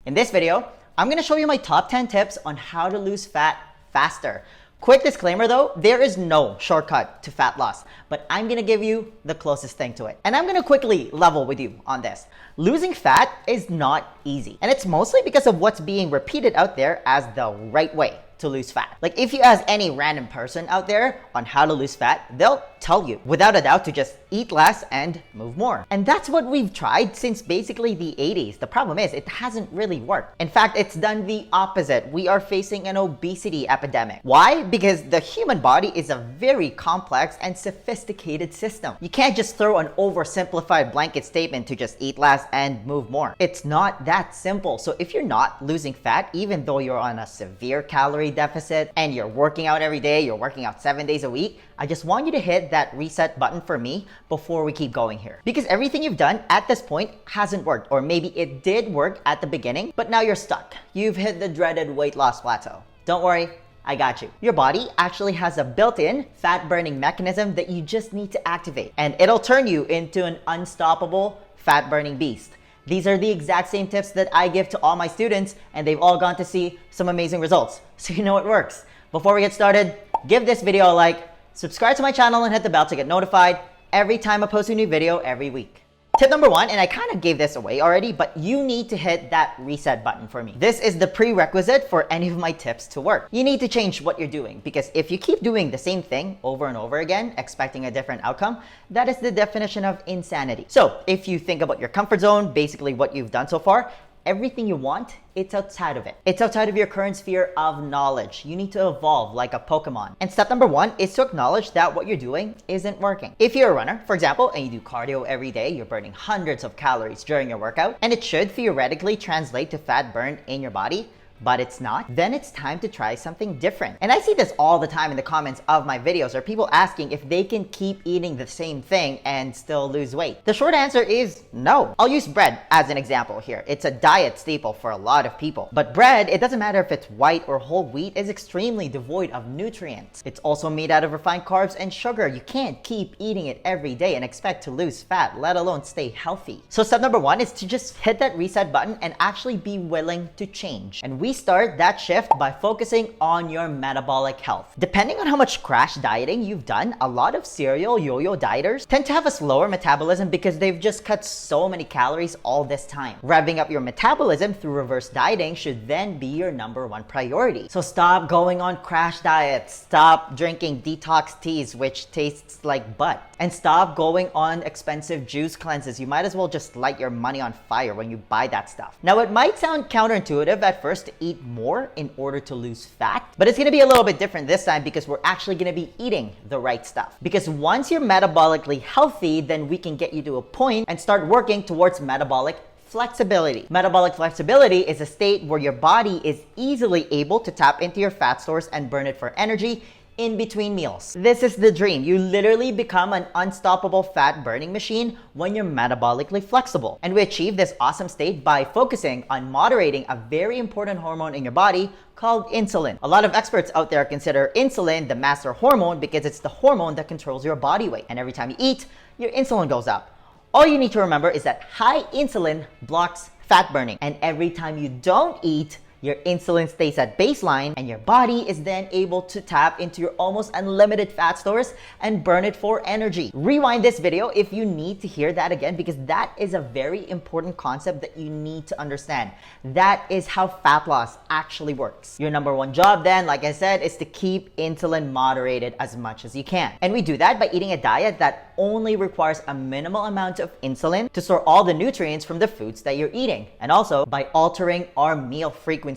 In this video, I'm gonna show you my top 10 tips on how to lose fat faster. Quick disclaimer though, there is no shortcut to fat loss, but I'm gonna give you the closest thing to it. And I'm gonna quickly level with you on this. Losing fat is not easy, and it's mostly because of what's being repeated out there as the right way to lose fat. Like if you ask any random person out there on how to lose fat, they'll tell you without a doubt to just eat less and move more. And that's what we've tried since basically the 80s. The problem is it hasn't really worked. In fact, it's done the opposite. We are facing an obesity epidemic. Why? Because the human body is a very complex and sophisticated system. You can't just throw an oversimplified blanket statement to just eat less and move more. It's not that simple. So if you're not losing fat, even though you're on a severe calorie deficit and you're working out every day, you're working out 7 days a week, I just want you to hit that reset button for me before we keep going here. Because everything you've done at this point hasn't worked, or maybe it did work at the beginning, but now you're stuck. You've hit the dreaded weight loss plateau. Don't worry, I got you. Your body actually has a built-in fat burning mechanism that you just need to activate, and it'll turn you into an unstoppable fat burning beast. These are the exact same tips that I give to all my students, and they've all gone to see some amazing results. So you know it works. Before we get started, give this video a like, subscribe to my channel, and hit the bell to get notified every time I post a new video every week. Tip number one, and I kind of gave this away already, but you need to hit that reset button for me. This is the prerequisite for any of my tips to work. You need to change what you're doing, because if you keep doing the same thing over and over again, expecting a different outcome, that is the definition of insanity. So if you think about your comfort zone, basically what you've done so far, everything you want, it's outside of it. It's outside of your current sphere of knowledge. You need to evolve like a Pokemon. And step number one is to acknowledge that what you're doing isn't working. If you're a runner, for example, and you do cardio every day, you're burning hundreds of calories during your workout, and it should theoretically translate to fat burned in your body, but it's not, then it's time to try something different. And I see this all the time in the comments of my videos, or people asking if they can keep eating the same thing and still lose weight. The short answer is no. I'll use bread as an example here. It's a diet staple for a lot of people. But bread, it doesn't matter if it's white or whole wheat, is extremely devoid of nutrients. It's also made out of refined carbs and sugar. You can't keep eating it every day and expect to lose fat, let alone stay healthy. So step number one is to just hit that reset button and actually be willing to change. And we start that shift by focusing on your metabolic health. Depending on how much crash dieting you've done, a lot of serial yo-yo dieters tend to have a slower metabolism because they've just cut so many calories all this time. Revving up your metabolism through reverse dieting should then be your number one priority. So stop going on crash diets, stop drinking detox teas which tastes like butt, and stop going on expensive juice cleanses. You might as well just light your money on fire when you buy that stuff. Now it might sound counterintuitive at first to eat more in order to lose fat, but it's gonna be a little bit different this time because we're actually gonna be eating the right stuff. Because once you're metabolically healthy, then we can get you to a point and start working towards metabolic flexibility. Metabolic flexibility is a state where your body is easily able to tap into your fat stores and burn it for energy in between meals. This is the dream. You literally become an unstoppable fat burning machine when you're metabolically flexible. And we achieve this awesome state by focusing on moderating a very important hormone in your body called insulin. A lot of experts out there consider insulin the master hormone because it's the hormone that controls your body weight. And every time you eat, your insulin goes up. All you need to remember is that high insulin blocks fat burning. And every time you don't eat, your insulin stays at baseline, and your body is then able to tap into your almost unlimited fat stores and burn it for energy. Rewind this video if you need to hear that again, because that is a very important concept that you need to understand. That is how fat loss actually works. Your number one job then, like I said, is to keep insulin moderated as much as you can. And we do that by eating a diet that only requires a minimal amount of insulin to store all the nutrients from the foods that you're eating. And also by altering our meal frequency.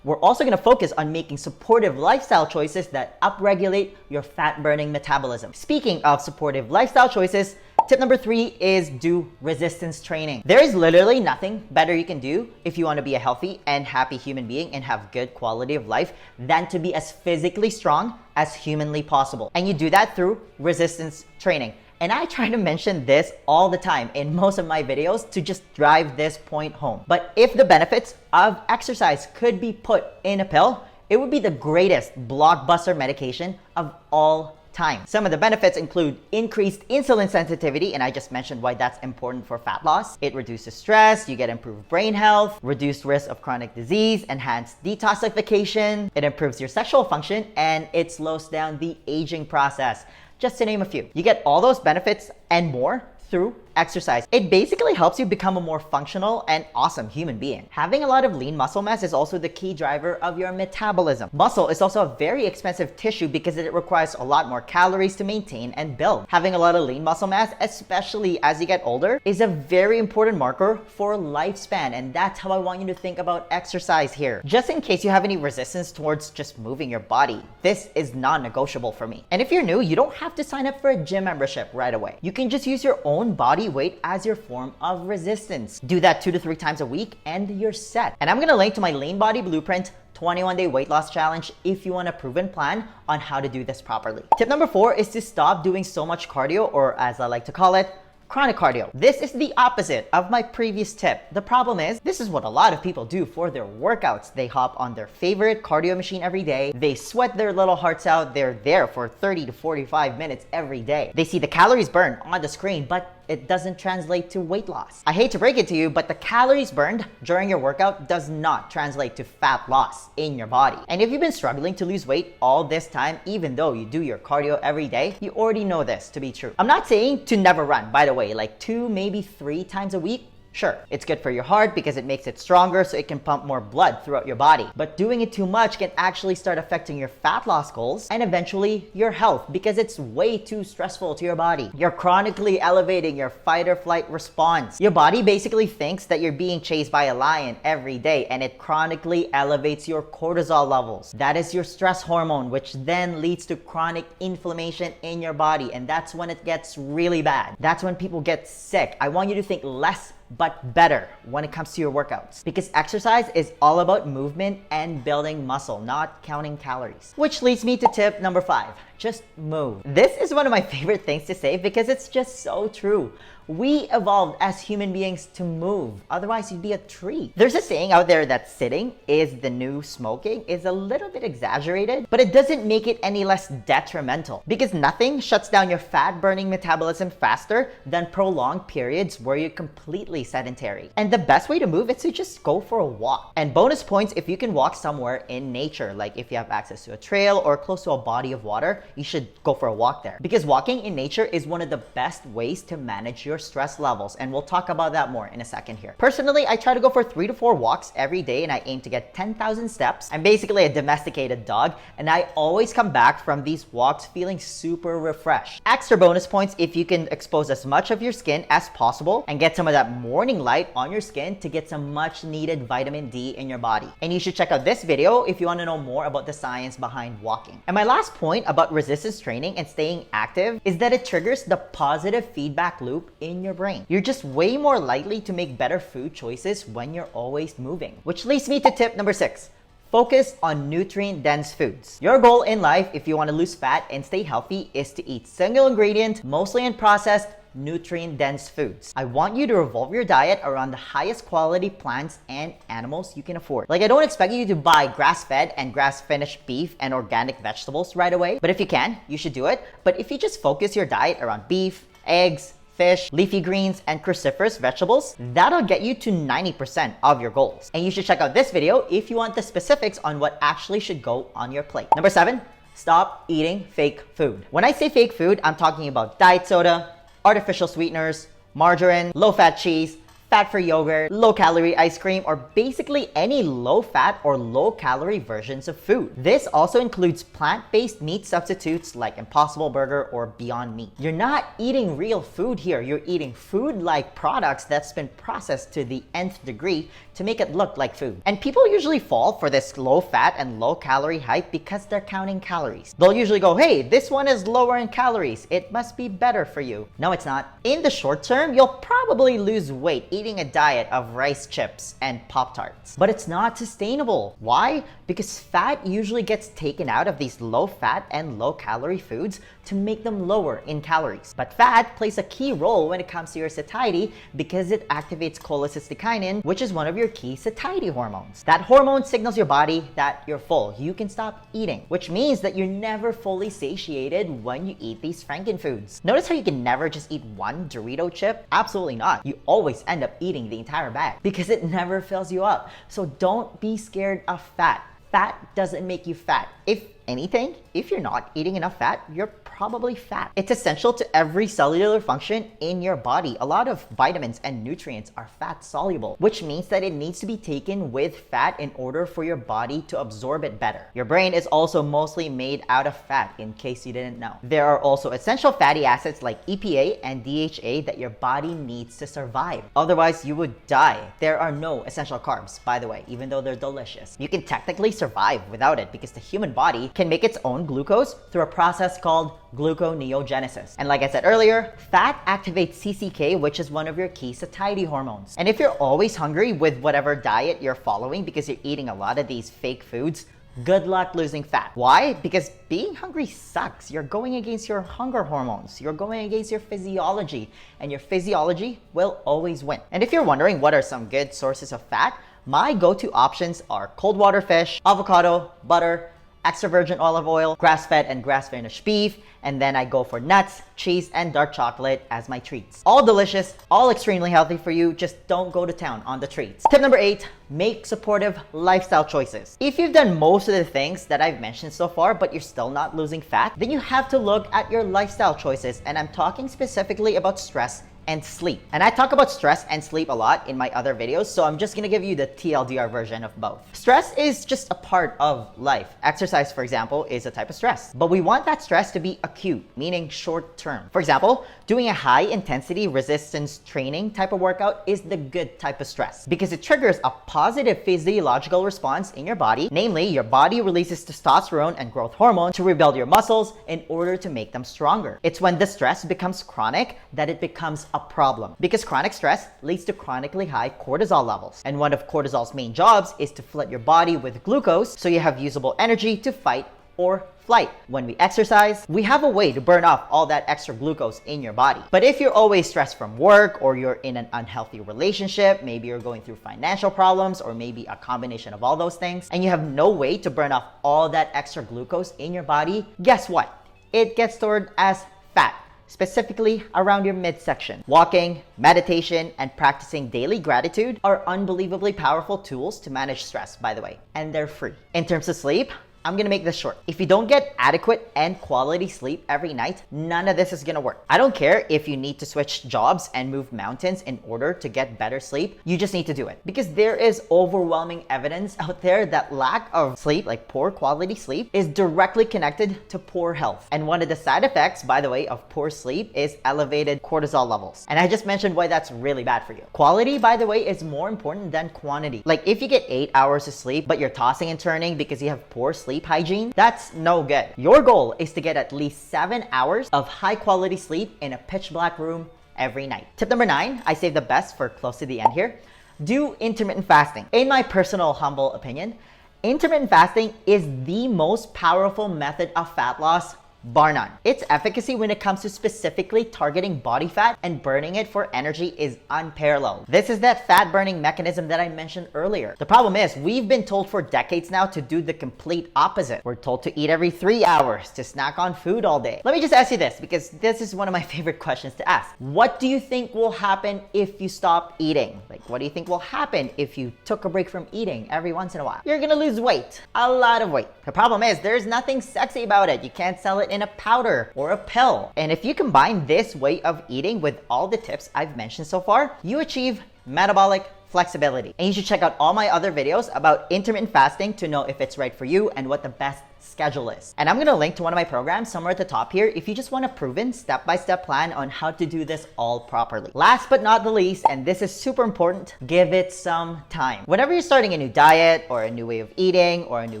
We're also going to focus on making supportive lifestyle choices that upregulate your fat burning metabolism. Speaking of supportive lifestyle choices, tip number 3 is do resistance training. There is literally nothing better you can do if you want to be a healthy and happy human being and have good quality of life than to be as physically strong as humanly possible. And you do that through resistance training. And I try to mention this all the time in most of my videos to just drive this point home. But if the benefits of exercise could be put in a pill, it would be the greatest blockbuster medication of all time. Some of the benefits include increased insulin sensitivity, and I just mentioned why that's important for fat loss. It reduces stress, you get improved brain health, reduced risk of chronic disease, enhanced detoxification, it improves your sexual function, and it slows down the aging process, just to name a few. You get all those benefits and more through exercise. It basically helps you become a more functional and awesome human being. Having a lot of lean muscle mass is also the key driver of your metabolism. Muscle is also a very expensive tissue because it requires a lot more calories to maintain and build. Having a lot of lean muscle mass, especially as you get older, is a very important marker for lifespan, and that's how I want you to think about exercise here. Just in case you have any resistance towards just moving your body, this is non-negotiable for me. And if you're new, you don't have to sign up for a gym membership right away. You can just use your own body weight as your form of resistance. Do that 2 to 3 times a week and you're set. And I'm gonna link to my Lean Body Blueprint 21-day weight loss challenge if you want a proven plan on how to do this properly. Tip number 4 is to stop doing so much cardio, or as I like to call it, chronic cardio. This is the opposite of my previous tip. The problem is, this is what a lot of people do for their workouts. They hop on their favorite cardio machine every day. They sweat their little hearts out. They're there for 30 to 45 minutes every day. They see the calories burned on the screen, but it doesn't translate to weight loss. I hate to break it to you, but the calories burned during your workout does not translate to fat loss in your body. And if you've been struggling to lose weight all this time, even though you do your cardio every day, you already know this to be true. I'm not saying to never run, by the way, like 2, maybe 3 times a week. Sure, it's good for your heart because it makes it stronger so it can pump more blood throughout your body. But doing it too much can actually start affecting your fat loss goals and eventually your health because it's way too stressful to your body. You're chronically elevating your fight or flight response. Your body basically thinks that you're being chased by a lion every day, and it chronically elevates your cortisol levels. That is your stress hormone, which then leads to chronic inflammation in your body, and that's when it gets really bad. That's when people get sick. I want you to think less but better when it comes to your workouts, because exercise is all about movement and building muscle, not counting calories. Which leads me to tip number 5. Just move. This is one of my favorite things to say because it's just so true. We evolved as human beings to move. Otherwise, you'd be a tree. There's a saying out there that sitting is the new smoking is a little bit exaggerated, but it doesn't make it any less detrimental because nothing shuts down your fat burning metabolism faster than prolonged periods where you're completely sedentary. And the best way to move is to just go for a walk. And bonus points if you can walk somewhere in nature, like if you have access to a trail or close to a body of water, you should go for a walk there. Because walking in nature is one of the best ways to manage your stress levels, and we'll talk about that more in a second here. Personally, I try to go for 3 to 4 walks every day, and I aim to get 10,000 steps. I'm basically a domesticated dog, and I always come back from these walks feeling super refreshed. Extra bonus points if you can expose as much of your skin as possible and get some of that morning light on your skin to get some much needed vitamin D in your body. And you should check out this video if you want to know more about the science behind walking. And my last point about resistance training and staying active is that it triggers the positive feedback loop in your brain. You're just way more likely to make better food choices when you're always moving. Which leads me to tip number 6. Focus on nutrient-dense foods. Your goal in life, if you want to lose fat and stay healthy, is to eat single ingredient, mostly unprocessed, nutrient-dense foods. I want you to revolve your diet around the highest quality plants and animals you can afford. Like, I don't expect you to buy grass-fed and grass-finished beef and organic vegetables right away, but if you can, you should do it. But if you just focus your diet around beef, eggs, fish, leafy greens, and cruciferous vegetables, that'll get you to 90% of your goals. And you should check out this video if you want the specifics on what actually should go on your plate. Number 7, stop eating fake food. When I say fake food, I'm talking about diet soda, artificial sweeteners, margarine, low-fat cheese, fat-free yogurt, low-calorie ice cream, or basically any low-fat or low-calorie versions of food. This also includes plant-based meat substitutes like Impossible Burger or Beyond Meat. You're not eating real food here. You're eating food-like products that's been processed to the nth degree to make it look like food. And people usually fall for this low-fat and low-calorie hype because they're counting calories. They'll usually go, hey, this one is lower in calories. It must be better for you. No, it's not. In the short term, you'll probably lose weight eating a diet of rice chips and Pop-Tarts. But it's not sustainable. Why? Because fat usually gets taken out of these low-fat and low-calorie foods to make them lower in calories. But fat plays a key role when it comes to your satiety because it activates cholecystokinin, which is one of your key satiety hormones. That hormone signals your body that you're full. You can stop eating, which means that you're never fully satiated when you eat these frankenfoods. Notice how you can never just eat one Dorito chip? Absolutely not. You always end up eating the entire bag because it never fills you up. So don't be scared of fat. Fat doesn't make you fat. If anything, if you're not eating enough fat, you're probably fat. It's essential to every cellular function in your body. A lot of vitamins and nutrients are fat soluble, which means that it needs to be taken with fat in order for your body to absorb it better. Your brain is also mostly made out of fat, in case you didn't know. There are also essential fatty acids like EPA and DHA that your body needs to survive. Otherwise, you would die. There are no essential carbs, by the way, even though they're delicious. You can technically survive without it because the human body can make its own glucose through a process called gluconeogenesis. And like I said earlier, fat activates CCK, which is one of your key satiety hormones. And if you're always hungry with whatever diet you're following because you're eating a lot of these fake foods, good luck losing fat. Why? Because being hungry sucks. You're going against your hunger hormones. You're going against your physiology, and your physiology will always win. And if you're wondering what are some good sources of fat, my go-to options are cold water fish, avocado, butter, extra virgin olive oil, grass-fed and grass-finished beef, and then I go for nuts, cheese, and dark chocolate as my treats. All delicious, all extremely healthy for you, just don't go to town on the treats. Tip number 8, make supportive lifestyle choices. If you've done most of the things that I've mentioned so far, but you're still not losing fat, then you have to look at your lifestyle choices, and I'm talking specifically about stress and sleep. And I talk about stress and sleep a lot in my other videos, so I'm just gonna give you the TLDR version of both. Stress is just a part of life. Exercise, for example, is a type of stress. But we want that stress to be acute, meaning short term. For example, doing a high intensity resistance training type of workout is the good type of stress because it triggers a positive physiological response in your body. Namely, your body releases testosterone and growth hormone to rebuild your muscles in order to make them stronger. It's when the stress becomes chronic that it becomes a problem because chronic stress leads to chronically high cortisol levels. And one of cortisol's main jobs is to flood your body with glucose so you have usable energy to fight or flight. When we exercise, we have a way to burn off all that extra glucose in your body. But if you're always stressed from work or you're in an unhealthy relationship, maybe you're going through financial problems or maybe a combination of all those things, and you have no way to burn off all that extra glucose in your body, guess what? It gets stored as fat, specifically around your midsection. Walking, meditation, and practicing daily gratitude are unbelievably powerful tools to manage stress, by the way, and they're free. In terms of sleep, I'm gonna make this short. If you don't get adequate and quality sleep every night, none of this is gonna work. I don't care if you need to switch jobs and move mountains in order to get better sleep, you just need to do it. Because there is overwhelming evidence out there that lack of sleep, like poor quality sleep, is directly connected to poor health. And one of the side effects, by the way, of poor sleep is elevated cortisol levels. And I just mentioned why that's really bad for you. Quality, by the way, is more important than quantity. Like if you get 8 hours of sleep, but you're tossing and turning because you have poor sleep hygiene, that's no good. Your goal is to get at least 7 hours of high quality sleep in a pitch black room every night. Tip number 9, I saved the best for close to the end here. Do intermittent fasting. In my personal humble opinion, intermittent fasting is the most powerful method of fat loss, bar none. Its efficacy when it comes to specifically targeting body fat and burning it for energy is unparalleled. This is that fat burning mechanism that I mentioned earlier. The problem is we've been told for decades now to do the complete opposite. We're told to eat every 3 hours, to snack on food all day. Let me just ask you this because this is one of my favorite questions to ask. What do you think will happen if you stop eating? Like, what do you think will happen if you took a break from eating every once in a while? You're gonna lose weight, a lot of weight. The problem is there's nothing sexy about it. You can't sell it in a powder or a pill. And if you combine this way of eating with all the tips I've mentioned so far, you achieve metabolic flexibility. And you should check out all my other videos about intermittent fasting to know if it's right for you and what the best schedule is. And I'm gonna link to one of my programs somewhere at the top here if you just want a proven step-by-step plan on how to do this all properly. Last but not the least, and this is super important, give it some time. Whenever you're starting a new diet or a new way of eating or a new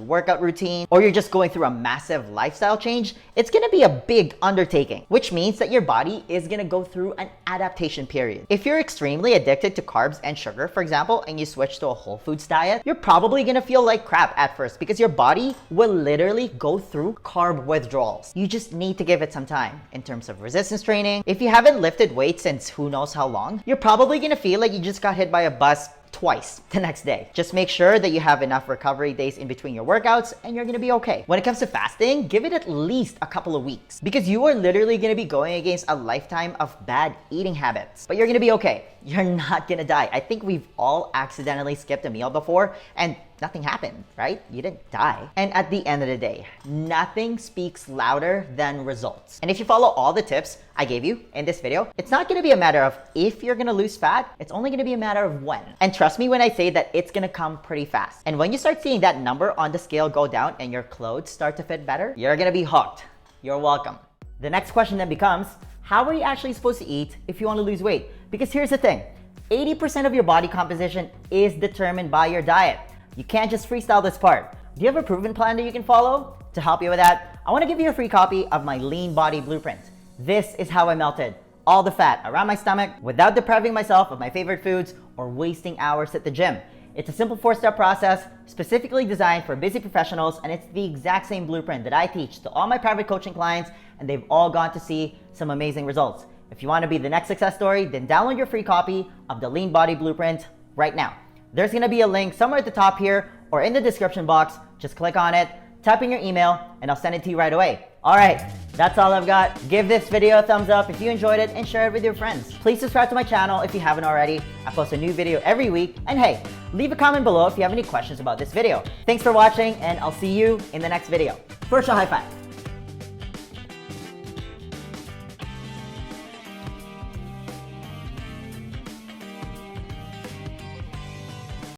workout routine, or you're just going through a massive lifestyle change, it's gonna be a big undertaking, which means that your body is gonna go through an adaptation period. If you're extremely addicted to carbs and sugar, for example, and you switch to a whole foods diet, you're probably gonna feel like crap at first because your body will literally go through carb withdrawals. You just need to give it some time. In terms of resistance training, if you haven't lifted weights since who knows how long, you're probably gonna feel like you just got hit by a bus twice the next day. Just make sure that you have enough recovery days in between your workouts and you're gonna be okay. When it comes to fasting, give it at least a couple of weeks because you are literally gonna be going against a lifetime of bad eating habits. But you're gonna be okay. You're not gonna die. I think we've all accidentally skipped a meal before and nothing happened, right? You didn't die. And at the end of the day, nothing speaks louder than results. And if you follow all the tips I gave you in this video, it's not gonna be a matter of if you're gonna lose fat, it's only gonna be a matter of when. And trust me when I say that it's gonna come pretty fast. And when you start seeing that number on the scale go down and your clothes start to fit better, you're gonna be hooked. You're welcome. The next question then becomes, how are you actually supposed to eat if you wanna lose weight? Because here's the thing, 80% of your body composition is determined by your diet. You can't just freestyle this part. Do you have a proven plan that you can follow? To help you with that, I want to give you a free copy of my lean body blueprint. This is how I melted all the fat around my stomach without depriving myself of my favorite foods or wasting hours at the gym. It's a simple 4-step process specifically designed for busy professionals, and it's the exact same blueprint that I teach to all my private coaching clients, and they've all gone to see some amazing results. If you want to be the next success story, then download your free copy of the lean body blueprint right now. There's gonna be a link somewhere at the top here or in the description box. Just click on it, type in your email, and I'll send it to you right away. All right, that's all I've got. Give this video a thumbs up if you enjoyed it and share it with your friends. Please subscribe to my channel if you haven't already. I post a new video every week. And hey, leave a comment below if you have any questions about this video. Thanks for watching, and I'll see you in the next video. First, a high five.